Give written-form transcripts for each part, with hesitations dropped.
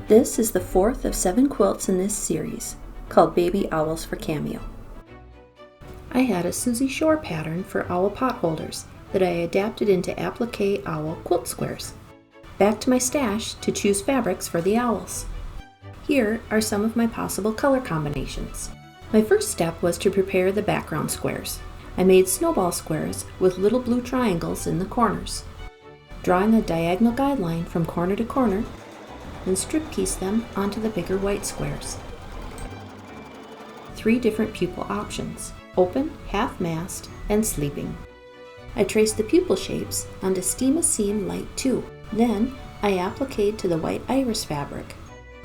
This is the fourth of 7 quilts in this series, called Baby Owls for Cameo. I had a Susie Shore pattern for owl pot holders that I adapted into appliqued owl quilt squares. Back to my stash to choose fabrics for the owls. Here are some of my possible color combinations. My first step was to prepare the background squares. I made snowball squares with little blue triangles in the corners. Drawing a diagonal guideline from corner to corner, and strip piece them onto the bigger white squares. 3 different pupil options: open, half-mast, and sleeping. I traced the pupil shapes onto Steam a Seam Light 2. Then I appliqued to the white iris fabric.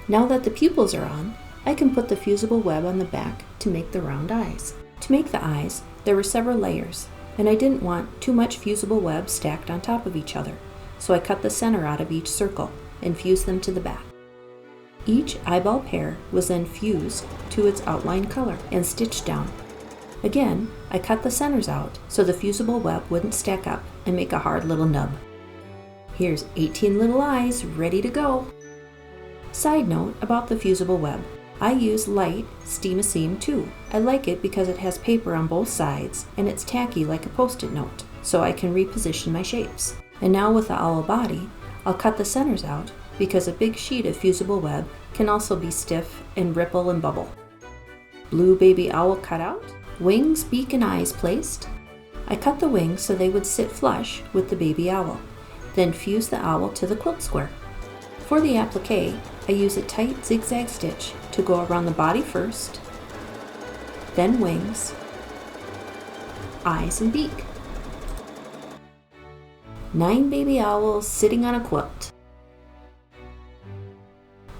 Now that the pupils are on, I can put the fusible web on the back to make the round eyes. To make the eyes, there were several layers, and I didn't want too much fusible web stacked on top of each other, so I cut the center out of each circle and fused them to the back. Each eyeball pair was then fused to its outline color and stitched down. Again, I cut the centers out so the fusible web wouldn't stack up and make a hard little nub. Here's 18 little eyes ready to go. Side note about the fusible web. I use light Steam a Seam 2. I like it because it has paper on both sides and it's tacky like a post-it note, so I can reposition my shapes. And now with the owl body, I'll cut the centers out because a big sheet of fusible web can also be stiff and ripple and bubble. Blue baby owl cut out, wings, beak, and eyes placed. I cut the wings so they would sit flush with the baby owl, then fuse the owl to the quilt square. For the applique, I use a tight zigzag stitch to go around the body first, then wings, eyes, and beak. 9 baby owls sitting on a quilt.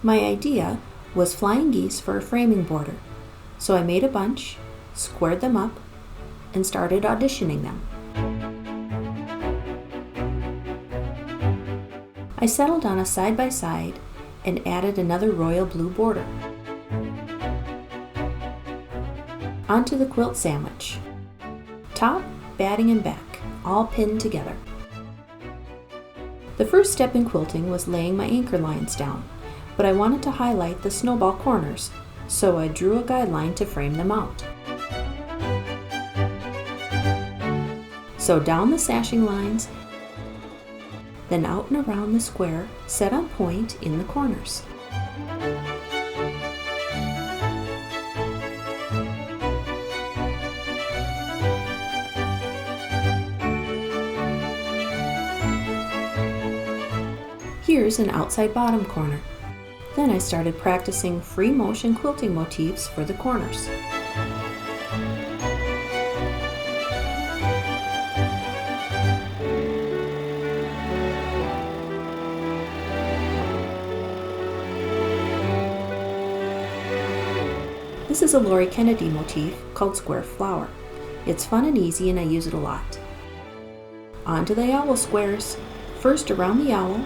My idea was flying geese for a framing border, so I made a bunch, squared them up, and started auditioning them. I settled on a side-by-side and added another royal blue border. Onto the quilt sandwich. Top, batting, and back, all pinned together. The first step in quilting was laying my anchor lines down, but I wanted to highlight the snowball corners, so I drew a guideline to frame them out. So down the sashing lines, then out and around the square set on point in the corners. Here's an outside bottom corner. Then I started practicing free motion quilting motifs for the corners. This is a Lori Kennedy motif called Square Flower. It's fun and easy and I use it a lot. Onto the owl squares, first around the owl,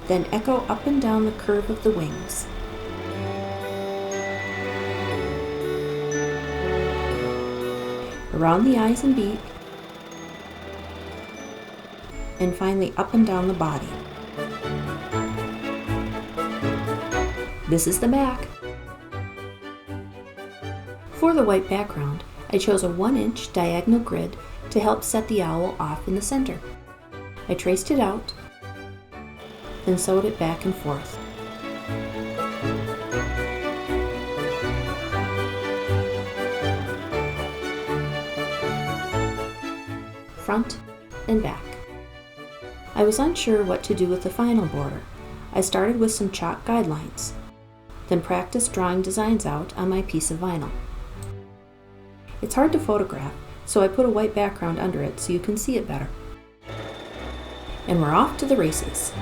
then echo up and down the curve of the wings. Around the eyes and beak, and finally up and down the body. This is the back. For the white background, I chose a 1-inch diagonal grid to help set the owl off in the center. I traced it out, then sewed it back and forth. Front and back. I was unsure what to do with the final border. I started with some chalk guidelines, then practiced drawing designs out on my piece of vinyl. It's hard to photograph, so I put a white background under it so you can see it better. And we're off to the races.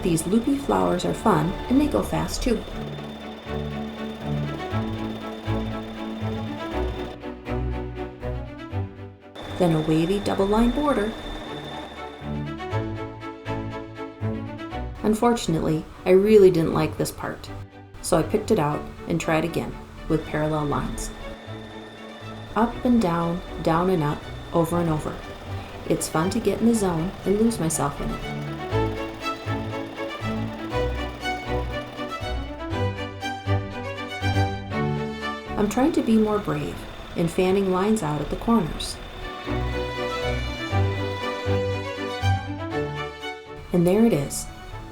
These loopy flowers are fun and they go fast too. Then a wavy double line border. Unfortunately, I really didn't like this part, so I picked it out and tried again with parallel lines. Up and down and up, over and over. It's fun to get in the zone and lose myself in it. I'm trying to be more brave and fanning lines out at the corners. And there it is,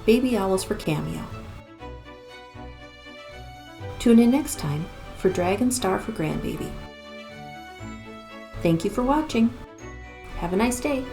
baby owls for cameo. Tune in next time for Dragon Star for grandbaby. Thank you for watching. Have a nice day.